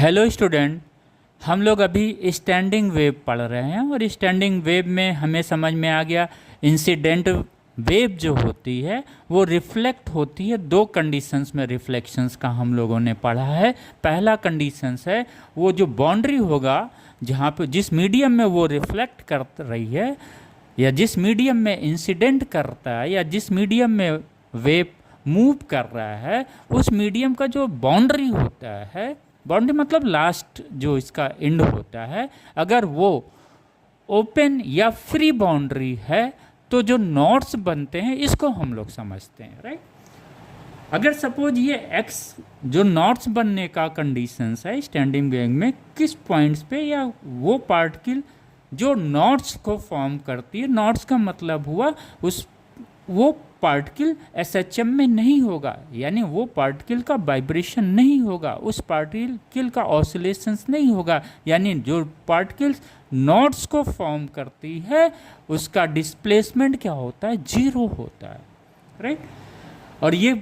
Hello student, हम लोग अभी स्टैंडिंग वेव पढ़ रहे हैं और स्टैंडिंग वेव में हमें समझ में आ गया इंसिडेंट वेव जो होती है वो रिफ्लेक्ट होती है। दो कंडीशंस में रिफ्लेक्शंस का हम लोगों ने पढ़ा है। पहला कंडीशंस है वो जो बाउंड्री होगा जहाँ पे जिस मीडियम में वो रिफ्लेक्ट कर रही है या जिस मीडियम में इंसिडेंट करता है या जिस मीडियम में वेव मूव कर रहा है उस मीडियम का जो बाउंड्री होता है, बाउंड्री मतलब लास्ट जो इसका एंड होता है, अगर वो ओपन या फ्री बाउंड्री है तो जो नॉट्स बनते हैं इसको हम लोग समझते हैं, राइट। अगर सपोज ये एक्स जो नॉट्स बनने का कंडीशंस है स्टैंडिंग वेव में, किस पॉइंट्स पे या वो पार्टिकल जो नॉट्स को फॉर्म करती है, नॉट्स का मतलब हुआ उस वो पार्टिकल एसएचएम में नहीं होगा, यानी वो पार्टिकल का वाइब्रेशन नहीं होगा, उस पार्टिकल का ऑसिलेशंस नहीं होगा, यानी जो पार्टिकल्स नॉट्स को फॉर्म करती है उसका डिस्प्लेसमेंट क्या होता है, जीरो होता है, राइट। और ये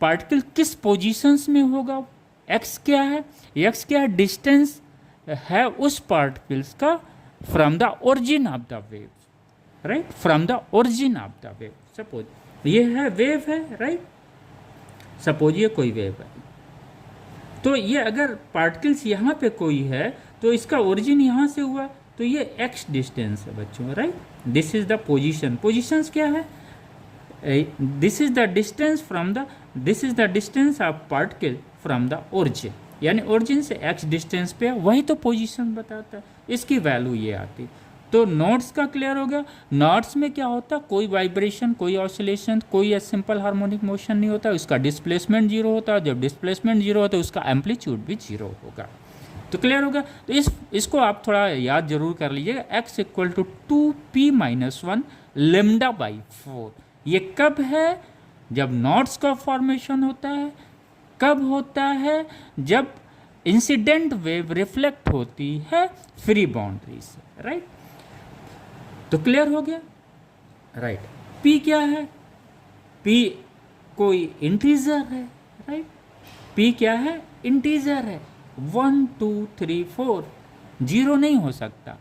पार्टिकल किस पोजीशंस में होगा, एक्स क्या है, एक्स क्या है, डिस्टेंस है उस पार्टिकल्स का from the origin of the wave, right, from the origin of the wave. Suppose ये है वेव है, राइट, सपोज ये कोई वेव है, तो ये अगर पार्टिकल्स यहाँ पे कोई है तो इसका ओरिजिन यहाँ से हुआ तो ये एक्स डिस्टेंस है बच्चों, right. This is the position, positions क्या है, this is the distance from the, this is the distance of particle from the origin, यानी ओरिजिन से एक्स डिस्टेंस पे है, वही तो पोजीशन बताता है, इसकी वैल्यू ये आती। तो नोट्स का क्लियर हो गया। नोट्स में क्या होता है, कोई वाइब्रेशन, कोई ऑसिलेशन, कोई सिंपल हार्मोनिक मोशन नहीं होता, उसका डिस्प्लेसमेंट जीरो होता है, जब डिस्प्लेसमेंट जीरो होता है उसका एम्पलीट्यूड भी जीरो होगा। तो क्लियर होगा। तो इसको आप थोड़ा याद जरूर कर लीजिएगा, x equal to 2p-1 lambda by 4। ये कब है, जब नोट्स का फॉर्मेशन होता है। कब होता है, जब इंसिडेंट वेव रिफ्लेक्ट होती है फ्री बाउंड्री से, राइट। तो क्लियर हो गया, राइट। p क्या है, p कोई इंटीजर है, राइट। p क्या है, इंटीजर है, 1 2 3 4, जीरो नहीं हो सकता।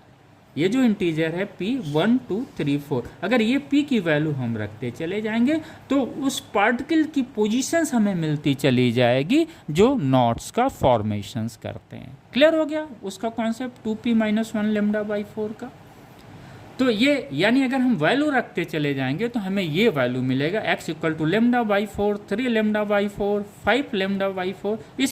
ये जो इंटीजर है p 1 2 3 4, अगर ये p की वैल्यू हम रखते चले जाएंगे तो उस पार्टिकल की पोजीशंस हमें मिलती चली जाएगी जो नॉट्स का फॉर्मेशंस करते हैं। क्लियर हो गया उसका कॉन्सेप्ट 2p-1 लेमडा बाई 4 का। तो ये यानी अगर हम वैल्यू रखते चले जाएंगे तो हमें ये वैल्यू मिलेगा, x equal to lambda by 4, 3 lambda by 4, 5 lambda by 4। इस